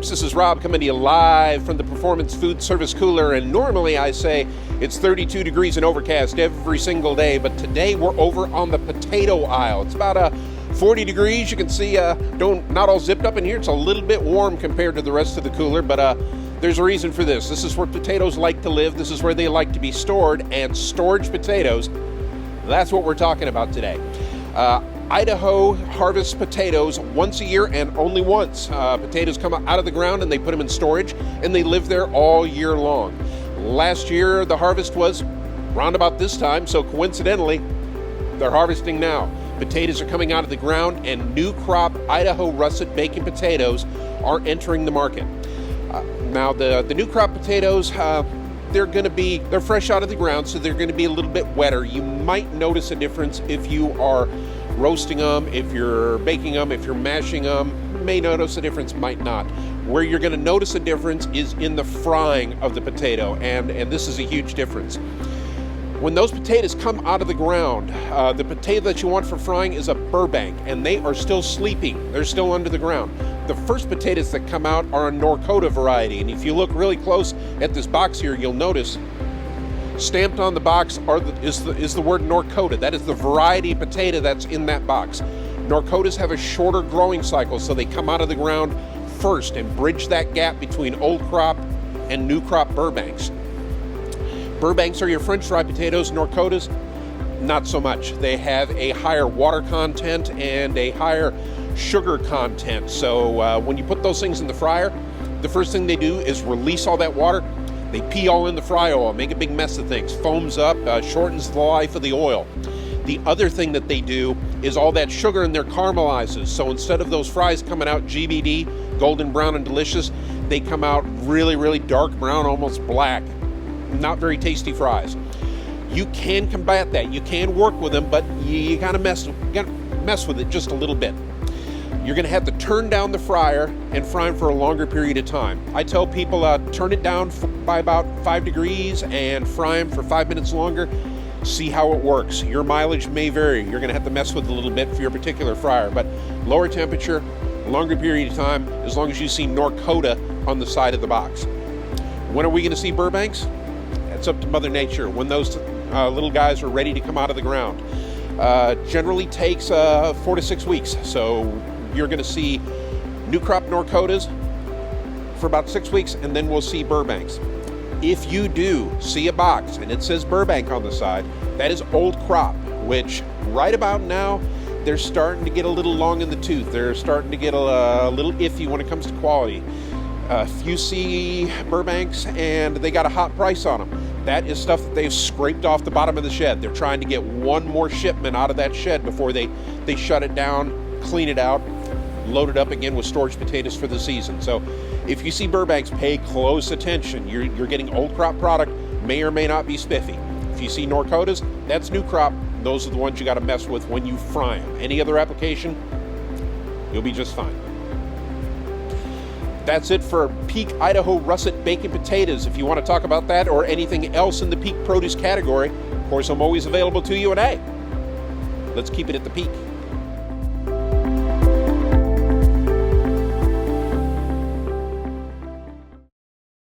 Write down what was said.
folks, this is Rob coming to you live from the Performance Food Service Cooler, and normally I say it's 32 degrees and overcast every single day, but today we're over on the potato aisle. It's about 40 degrees. You can see not all zipped up in here. It's a little bit warm compared to the rest of the cooler, but there's a reason for this. This is where potatoes like to live. This is where they like to be stored, and storage potatoes, that's what we're talking about today. Idaho harvests potatoes once a year and only once. Potatoes come out of the ground and they put them in storage and they live there all year long. Last year the harvest was round about this time, so coincidentally they're harvesting now. Potatoes are coming out of the ground and new crop Idaho Russet baking potatoes are entering the market. Now the new crop potatoes, they're fresh out of the ground, so they're going to be a little bit wetter. You might notice a difference if you are roasting them, if you're baking them, if you're mashing them. You may notice a difference, might not. Where you're going to notice a difference is in the frying of the potato, and this is a huge difference. When those potatoes come out of the ground, the potato that you want for frying is a Burbank, and they are still sleeping. They're still under the ground. The first potatoes that come out are a Norcota variety, and if you look really close at this box here, you'll notice stamped on the box is the word Norcota. That is the variety of potato that's in that box. Norcotas have a shorter growing cycle, so they come out of the ground first and bridge that gap between old crop and new crop Burbanks. Burbanks are your French fried potatoes. Norcotas, not so much. They have a higher water content and a higher sugar content. So when you put those things in the fryer, the first thing they do is release all that water. They pee all in the fry oil, make a big mess of things, foams up, shortens the life of the oil. The other thing that they do is all that sugar in there caramelizes. So instead of those fries coming out GBD, golden brown and delicious, they come out really, really dark brown, almost black. Not very tasty fries. You can combat that. You can work with them, but you gotta mess with it just a little bit. You're going to have to turn down the fryer and fry them for a longer period of time. I tell people turn it down by about 5 degrees and fry them for 5 minutes longer. See how it works. Your mileage may vary. You're going to have to mess with it a little bit for your particular fryer, but lower temperature, longer period of time, as long as you see Norcota on the side of the box. When are we going to see Burbanks? That's up to Mother Nature. When those little guys are ready to come out of the ground. Generally takes 4 to 6 weeks. So you're going to see new crop Norcotas for about 6 weeks, and then we'll see Burbanks. If you do see a box and it says Burbank on the side, that is old crop, which right about now, they're starting to get a little long in the tooth. They're starting to get a little iffy when it comes to quality. If you see Burbanks and they got a hot price on them, that is stuff that they've scraped off the bottom of the shed. They're trying to get one more shipment out of that shed before they shut it down, clean it out, load it up again with storage potatoes for the season. So if you see Burbanks, pay close attention. You're getting old crop product, may or may not be spiffy. If you see Norcotas, that's new crop. Those are the ones you got to mess with when you fry them. Any other application, you'll be just fine. That's it for Peak Idaho Russet Baking Potatoes. If you want to talk about that or anything else in the Peak Produce category, of course, I'm always available to you, and hey, let's keep it at the Peak.